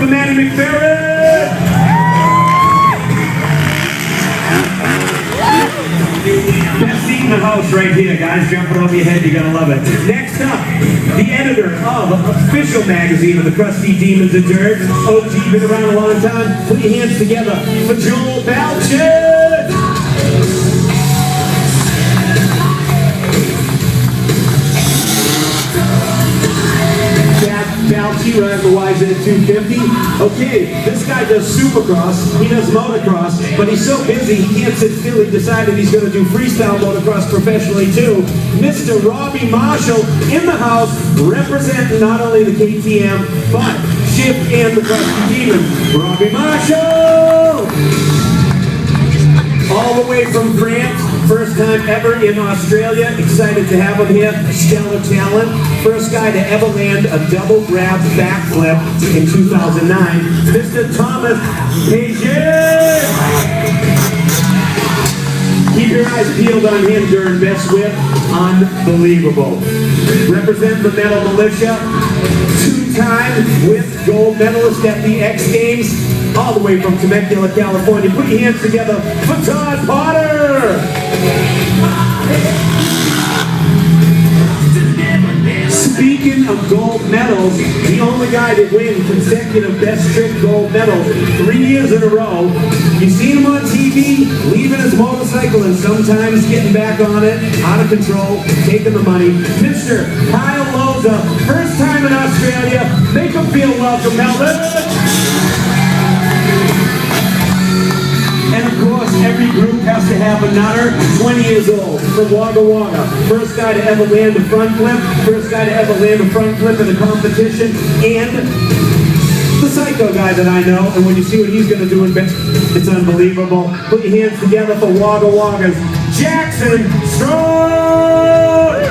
for Manny McFerrin! Best seat in the house right here, guys. Jumping over your head, you're gonna love it. Next up, the editor of the official magazine of the Crusty Demons and Dirt. OG, been around a long time. Put your hands together for Joel Balchin! Balchi runs the YZ250. Okay, this guy does supercross, he does motocross, but he's so busy he can't sit still. He decided he's going to do freestyle motocross professionally too. Mr. Robbie Marshall in the house, representing not only the KTM, but Chip and the Crusty Demons. Robbie Marshall! All the way from France, first time ever in Australia. Excited to have him here. Stellar talent. First guy to ever land a double grab backflip in 2009. Mr. Thomas Paget. Keep your eyes peeled on him during Best Whip. Unbelievable. Represent the Metal Militia. Two-time with gold medalist at the X Games. All the way from Temecula, California. Put your hands together for Todd Potter! Speaking of gold medals, the only guy to win consecutive Best Trick gold medals 3 years in a row. You've seen him on TV, leaving his motorcycle and sometimes getting back on it, out of control, taking the money. Mr. Kyle Loza, first time in Australia. Make him feel welcome, Melbourne! And of course, every group has to have a nutter. 20 years old from Wagga Wagga. First guy to ever land a front flip. First guy to ever land a front flip in a competition. And the psycho guy that I know. And when you see what he's going to do in bed, it's unbelievable. Put your hands together for Wagga Wagga's Jackson Strong!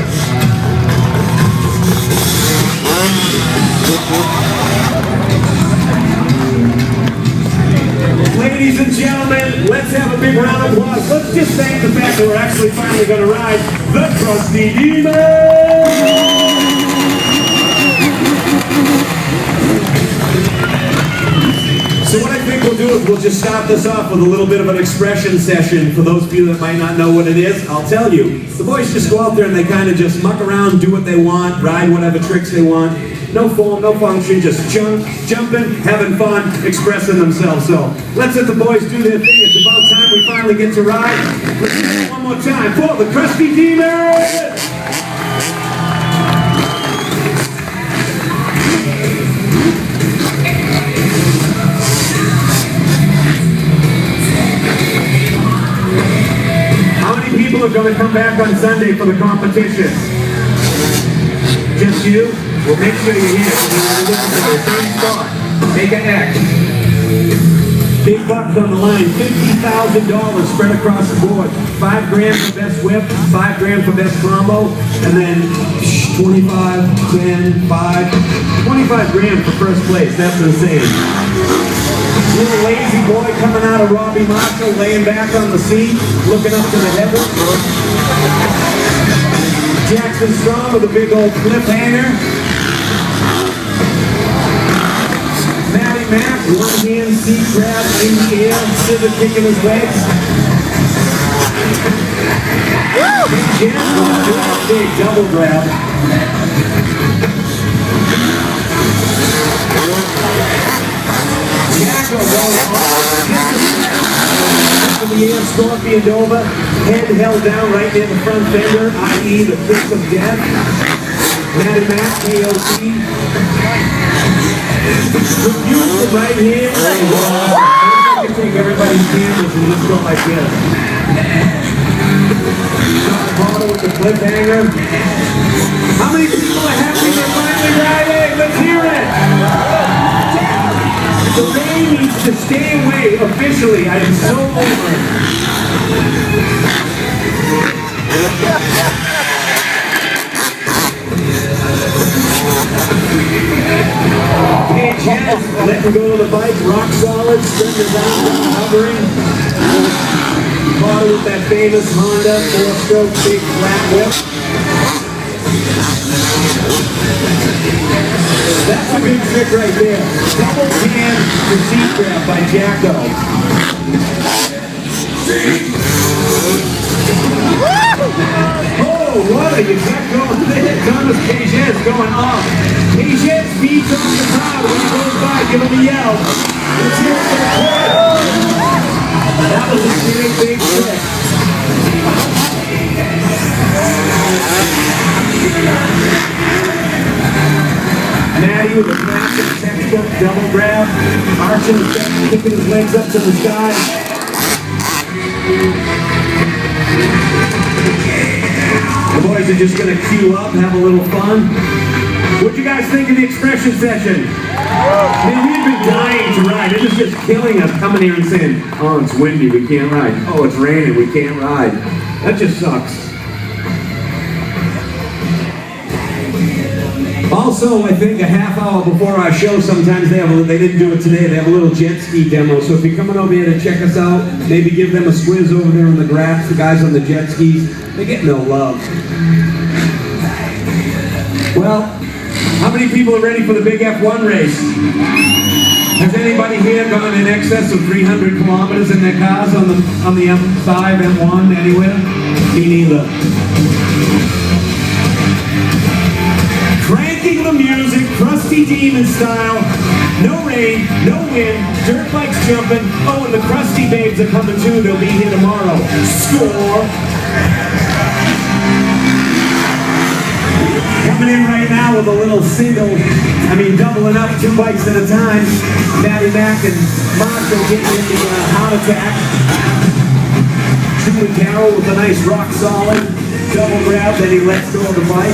Ladies and gentlemen, let's have a big round of applause. Let's just thank the fact that we're actually finally going to ride the Crusty Demons! So what I think we'll do is we'll just start this off with a little bit of an expression session. For those of you that might not know what it is, I'll tell you. The boys just go out there and they kind of just muck around, do what they want, ride whatever tricks they want. No form, no function, just jumping, having fun, expressing themselves. So let's let the boys do their thing. It's about time we finally get to ride. Let's do it one more time for the Crusty Demons! How many people are going to come back on Sunday for the competition? Just you? Well, make sure you're here. You're looking for the same spot. Make an X. Big bucks on the line. $50,000 spread across the board. $5 grand for best whip, $5 grand for best combo, and then 25, 10, 5, 25 grand for first place. That's insane. Little lazy boy coming out of Robbie Marshall, laying back on the seat, looking up to the heavens. Jackson Strong with a big old cliffhanger. Matty Mac, one hand seat grab in the air, scissor kicking his legs. Big big double grab. Jacko rolling off in the air, scorpion over, head held down right near the front fender, i.e. the kiss of death. Matty Mac, KOC. Use the right hand. I can take everybody's cameras and just go like this. John Potter with the cliffhanger. How many people are happy they're finally riding? Let's hear it! The rain needs to stay away officially. I am so over it. Hey, Chaz, letting go of the bike, rock solid, spreading it out, hovering. Potter with that famous Honda 4-stroke big flat whip. That's a good trick right there. Double pan to seat grab by Jacko. Oh, what a you got going there. Thomas Pages going off. Pages beats off the crowd. When he goes by, give him a yell. Let's hear it for the crowd. That was a big, big trick. Matty with a classic textbook double grab. Arching his back, kicking his legs up to the sky. The boys are just going to queue up and have a little fun. What'd you guys think of the expression session? Man, we've been dying to ride. It is just killing us coming here and saying, oh, it's windy, we can't ride. Oh, it's raining, we can't ride. That just sucks. Also, I think a half hour before our show, sometimes they didn't do it today, they have a little jet ski demo. So if you're coming over here to check us out, maybe give them a squiz over there in the grass, the guys on the jet skis. They get no love. Well, how many people are ready for the big F1 race? Has anybody here gone in excess of 300 kilometers in their cars on the M5, M1, anywhere? Me neither. Cranking the music, Crusty Demons style. No rain, no wind, dirt bikes jumping. Oh, and the Crusty Babes are coming too. They'll be here tomorrow. Score! Coming in right now with a little doubling up 2 bikes at a time. Matty Mac and Marshall getting in the heart attack. Drew and Carroll with a nice rock solid double grab, then he lets go of the bike.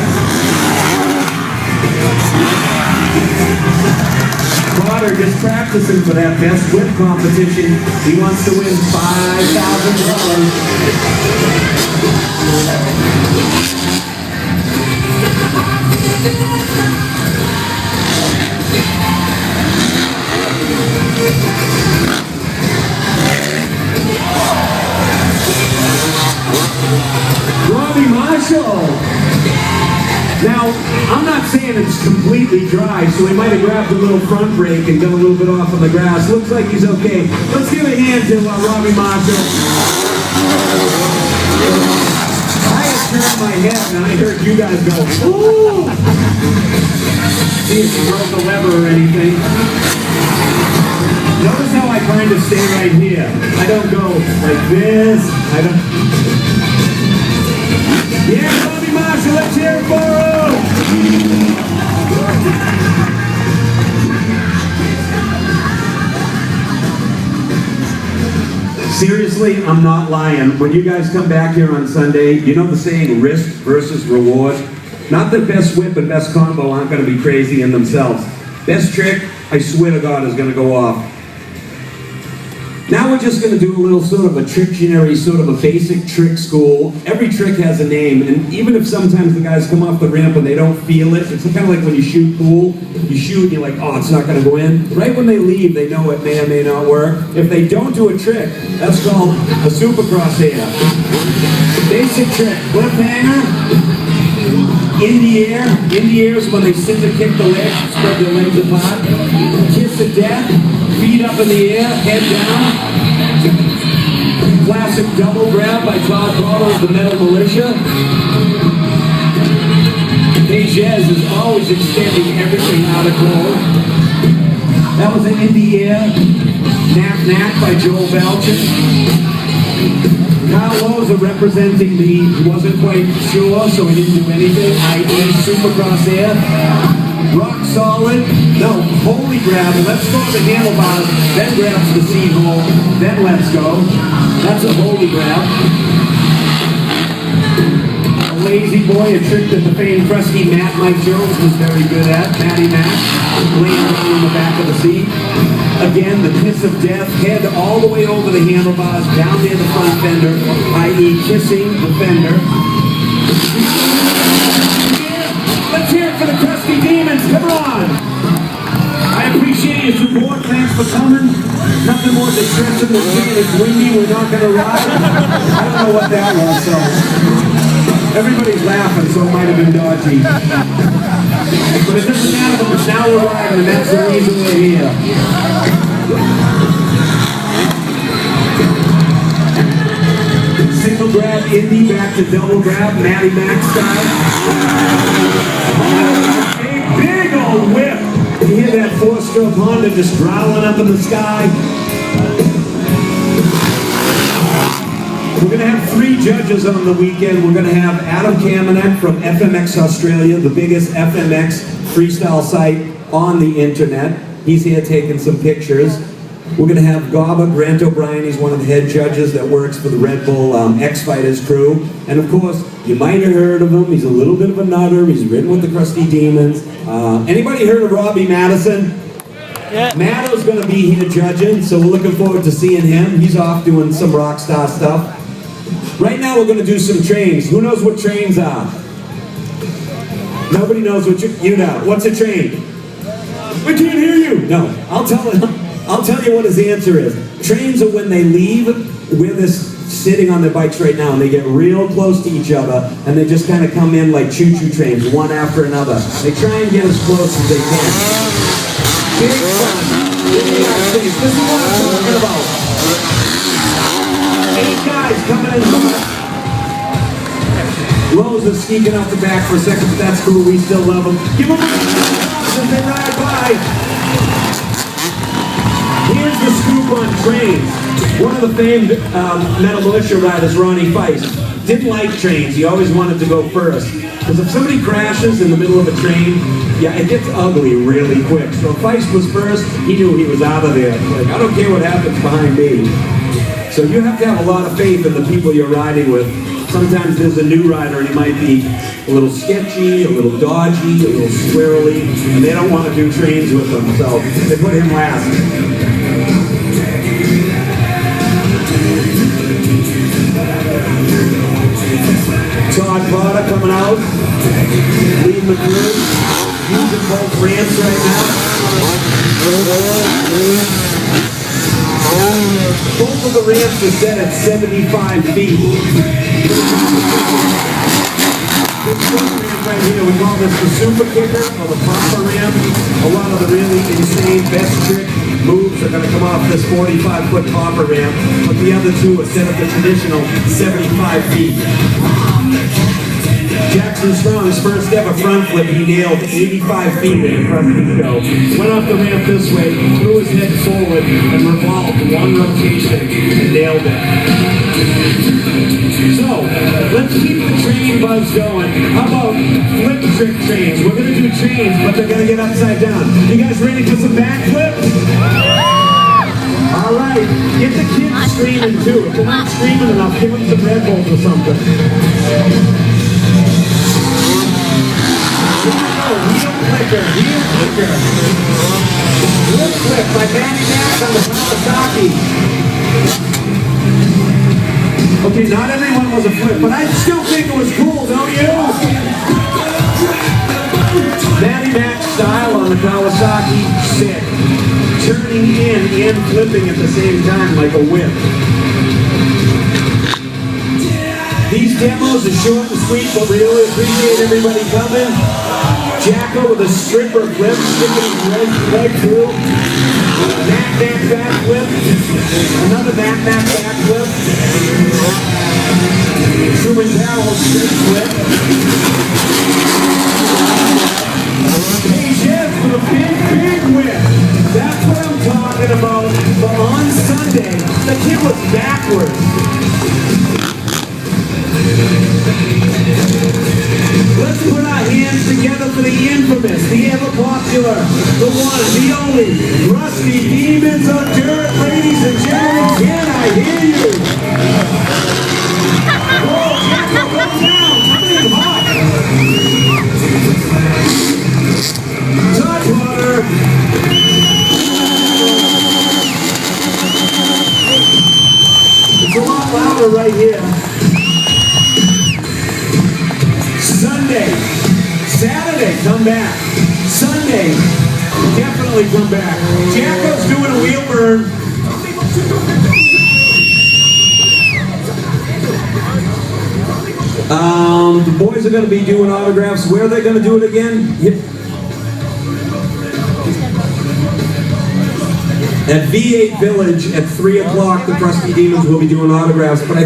Potter just practicing for that best whip competition. He wants to win $5,000. Robbie Marshall. Now, I'm not saying it's completely dry, so he might have grabbed a little front brake and done a little bit off on the grass. Looks like he's okay. Let's give a hand to Robbie Marshall. I had turned my head and I heard you guys go, ooh! See if you broke the lever or anything. Notice how I kind of stay right here. I don't go like this. I don't... Yeah, Robbie Marshall, let's hear it for him! Seriously, I'm not lying. When you guys come back here on Sunday, you know the saying, risk versus reward? Not that best whip and best combo aren't going to be crazy in themselves. Best trick, I swear to God, is going to go off. Now we're just going to do a little sort of a Trictionary, sort of a basic trick school. Every trick has a name, and even if sometimes the guys come off the ramp and they don't feel it, it's kind of like when you shoot pool. You shoot and you're like, oh, it's not going to go in. Right when they leave, they know it may or may not work. If they don't do a trick, that's called a supercross air. Basic trick, cliffhanger, in the air. In the air is when they sit to kick the legs, spread their legs apart. Kiss of death, feet up in the air, head down. Classic double grab by Todd Bottle of the Metal Militia. Pages is always extending everything out of goal. That was an in the air. Knack Knack by Joel Belchin. Kyle Loza representing he wasn't quite sure, so he didn't do anything, i.e. Supercross air. Rock solid, no, holy grab, let's go to the handlebars, then grabs the seat hole, then let's go. That's a holy grab. A lazy boy, a trick that the famed Crusty Mike Jones was very good at, Matty Mac, laying down in the back of the seat. Again, the kiss of death, head all the way over the handlebars, down near the front fender, i.e. kissing the fender. Let's hear it for the Crusty Demons, come on! I appreciate your support, thanks for coming. Nothing more distressing than saying it's windy, we're not going to ride. I don't know what that was, so... Everybody's laughing, so it might have been dodgy. But it doesn't matter because now we're riding, and that's the reason we're here. Single grab, Indy back to double grab, Matty Mac style. A big old whip. You hear that four-stroke Honda just growling up in the sky. We're going to have 3 judges on the weekend. We're going to have Adam Kamenek from FMX Australia, the biggest FMX freestyle site on the internet. He's here taking some pictures. We're going to have Gaba Grant O'Brien. He's one of the head judges that works for the Red Bull X-Fighters crew. And of course, you might have heard of him. He's a little bit of a nutter. He's ridden with the Crusty Demons. Anybody heard of Robbie Madison? Yeah. Matto's going to be here judging, so we're looking forward to seeing him. He's off doing some rock star stuff. Right now we're going to do some trains. Who knows what trains are? Nobody knows what you know. What's a train? We can't hear you. No, I'll tell you what his answer is. Trains are when they leave. We're sitting on their bikes right now, and they get real close to each other, and they just kind of come in like choo-choo trains, one after another. They try and get as close as they can. Big fun. This is what I'm talking about. 8 guys coming in hot. Rose is sneaking out the back for a second, but that's cool. We still love them. Give them a as they ride by. Here's the scoop on trains. One of the famed Metal Militia riders, Ronnie Feist, didn't like trains. He always wanted to go first. Because if somebody crashes in the middle of a train, yeah, it gets ugly really quick. So if Feist was first, he knew he was out of there. Like, I don't care what happens behind me. So you have to have a lot of faith in the people you're riding with. Sometimes there's a new rider and he might be a little sketchy, a little dodgy, a little squirrely, and they don't want to do trains with them, so they put him last. Todd Potter coming out, leading the crew, using both ramps right now. Both of the ramps are set at 75 feet. This ramp right here, we call this the super kicker or the popper ramp. A lot of the really insane best trick moves are going to come off this 45-foot popper ramp, but the other 2 are set at the traditional 75 feet. Jackson Strong's first ever front flip, he nailed 85 feet in a Crusty show. Went off the ramp this way, threw his head forward, and revolved 1 rotation and nailed it. So, let's keep the train buzz going. How about flip trick trains? We're going to do trains, but they're going to get upside down. You guys ready for some backflips? All right, get the kids screaming too. If they're not screaming enough, give them some Red Bulls or something. Heel clicker, heel clicker. Flip flip by Manny Mac on the Kawasaki. Okay, not everyone was a flip, but I still think it was cool, don't you? Manny Mac style on the Kawasaki, sick. Turning in and flipping at the same time like a whip. These demos are short and sweet, but we really appreciate everybody coming. Jacko with a stripper flip, sticking his leg through. Mac backflip. Another Mac backflip. Truman Powell strip flip. Hey, Jeff with a big whip. That's what I'm talking about. But on Sunday, the kid was backwards. Let's put our hands together for the infamous, the ever-popular, the one, the only, Crusty Demons of Dirt. Ladies and gentlemen, can I hear you? Whoa, Jacko, go down. Coming in hot. Todd Potter. It's a lot louder right here. Sunday, Saturday, come back. Sunday, definitely come back. Jacko's doing a wheel burn. boys are going to be doing autographs. Where are they going to do it again? At V8 Village at 3 o'clock, the Crusty Demons will be doing autographs. But